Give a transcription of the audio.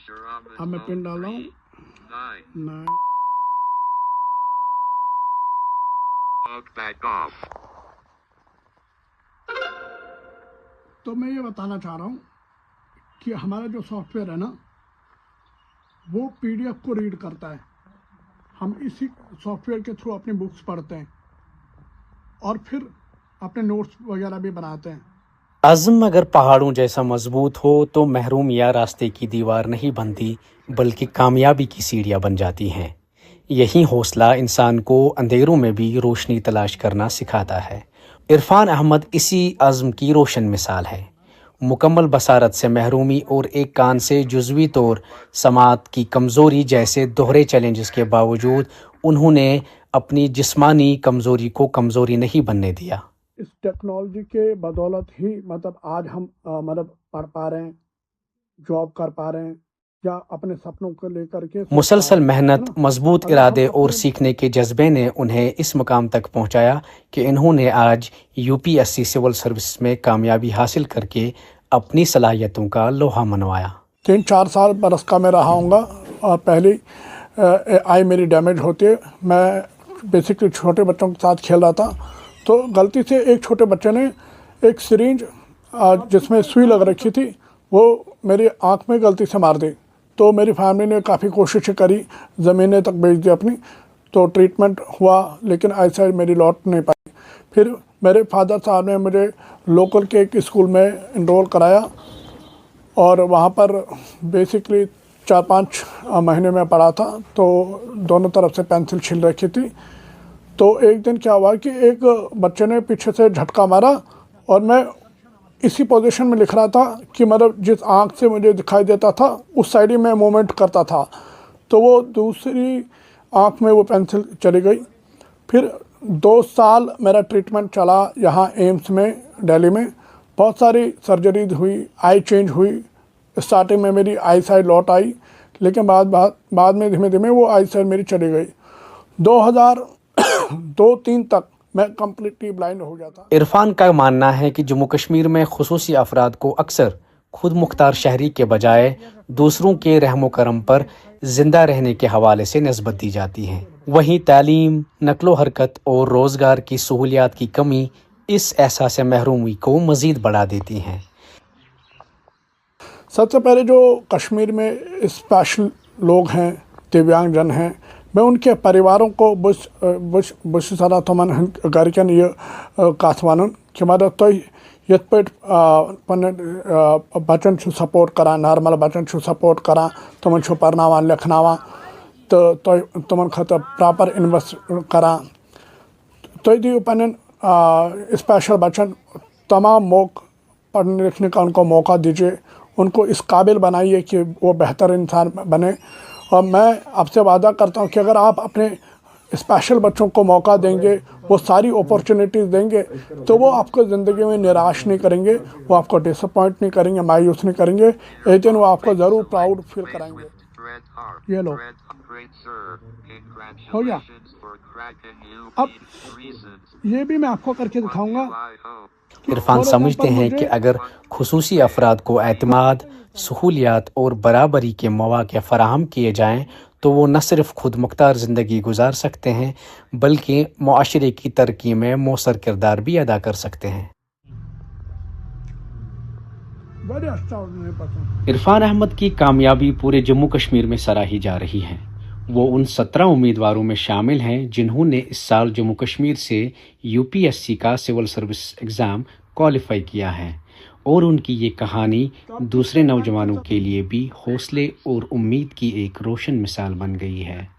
अब मैं पिन डाल रहा हूँ 9। तो मैं ये बताना चाह रहा हूँ कि हमारा जो सॉफ्टवेयर है ना, वो PDF को रीड करता है। हम इसी सॉफ्टवेयर के थ्रू अपनी बुक्स पढ़ते हैं और फिर अपने नोट्स वगैरह भी बनाते हैं। आज़म अगर पहाड़ों जैसा मजबूत हो तो महरूमिया रास्ते की दीवार नहीं बनती, बल्कि कामयाबी की सीढ़ियाँ बन जाती हैं। यही हौसला इंसान को अंधेरों में भी रोशनी तलाश करना सिखाता है। इरफान अहमद इसी आज़म की रोशन मिसाल है। मुकम्मल बसारत से महरूमी और एक कान से जुज़वी तौर समात की कमज़ोरी जैसे दोहरे चैलेंजेस के बावजूद उन्होंने अपनी जिस्मानी कमज़ोरी को कमज़ोरी नहीं बनने दिया। इस टेक्नोलॉजी के बदौलत ही मतलब आज हम पढ़ पा रहे हैं, जॉब कर पा रहे हैं या अपने सपनों को लेकर के मुसलसल मेहनत, मजबूत इरादे और सीखने के जज्बे ने उन्हें इस मकाम तक पहुंचाया कि इन्होंने आज UPSC सिविल सर्विस में कामयाबी हासिल करके अपनी सलाहियतों का लोहा मनवाया। 3-4 साल बरस का मैं रहा हूँगा। पहली आई मेरी डैमेज होती है। मैं बेसिकली छोटे बच्चों के साथ खेल रहा था, तो गलती से एक छोटे बच्चे ने एक सिरिंज जिसमें सुई लग रखी थी वो मेरी आँख में गलती से मार दी। तो मेरी फैमिली ने काफ़ी कोशिशें करी, ज़मीनें तक बेच दी अपनी, तो ट्रीटमेंट हुआ, लेकिन ऐसा मेरी लौट नहीं पाई। फिर मेरे फादर साहब ने मुझे लोकल के एक स्कूल में इनरोल कराया और वहाँ पर बेसिकली 4-5 महीने में पढ़ा था। तो दोनों तरफ से पेंसिल छिल रखी थी। तो एक दिन क्या हुआ कि एक बच्चे ने पीछे से झटका मारा और मैं इसी पोजीशन में लिख रहा था कि मतलब जिस आँख से मुझे दिखाई देता था उस साइड ही मैं मूवमेंट करता था, तो वो दूसरी आँख में वो पेंसिल चली गई। फिर 2 साल मेरा ट्रीटमेंट चला यहाँ एम्स में दिल्ली में। बहुत सारी सर्जरीज हुई, आई चेंज हुई। स्टार्टिंग में मेरी आई साइड लौट आई, लेकिन बाद में धीमे धीमे वो आई साइड मेरी चली गई। 2002-3 तक मैं कम्प्लीटली ब्लाइंड हो गया था। इरफान का मानना है कि जम्मू कश्मीर में खुसूसी अफराद को अक्सर खुद मुख्तार शहरी के बजाय दूसरों के रहमो करम पर जिंदा रहने के हवाले से नस्बत दी जाती है। वहीं तालीम, नकलो हरकत और रोज़गार की सहूलियात की कमी इस एहसास महरूमी को मज़ीद बढ़ा देती हैं। सबसे पहले जो कश्मीर में स्पेशल लोग हैं, दिव्यांगजन हैं, मैं उनके परिवारों को बुश सरा तमन गरकन ये काथवानन कि मदद तो यथ पे बचन सपोर्ट करा, नॉर्मल बचन सपोर्ट करा, तमन परनावान लिखनावान, तो तमन खतर प्रॉपर इन्वेस्ट करा। तो दियो पन स्पेशल बचन तमाम पढ़ने लिखने का उनको मौका दीजिए, उनको इस काबिल बनाइए कि वो बेहतर इंसान बने। और मैं आपसे वादा करता हूँ कि अगर आप अपने स्पेशल बच्चों को मौका देंगे, वो सारी अपॉर्चुनिटीज़ देंगे, तो वो आपको ज़िंदगी में निराश नहीं करेंगे, वो आपको डिसअपॉइंट नहीं करेंगे, मायूस नहीं करेंगे। एक दिन वो आपको ज़रूर प्राउड फील कराएंगे। ये लो, हो गया। अब ये भी मैं आपको करके दिखाऊंगा। इरफान समझते हैं कि अगर खुसूसी अफराद को एतमाद, सहूलियात और बराबरी के मौक़े फराहम किए जाएँ तो वो न सिर्फ खुद मुख्तार ज़िंदगी गुजार सकते हैं, बल्कि मुआशरे की तरक्की में मौसर किरदार भी अदा कर सकते हैं। इरफान अहमद की कामयाबी पूरे जम्मू कश्मीर में सराही जा रही है। वो उन 17 उम्मीदवारों में शामिल हैं जिन्होंने इस साल जम्मू कश्मीर से UPSC का सिविल सर्विस एग्ज़ाम क्वालिफाई किया है, और उनकी ये कहानी दूसरे नौजवानों के लिए भी हौसले और उम्मीद की एक रोशन मिसाल बन गई है।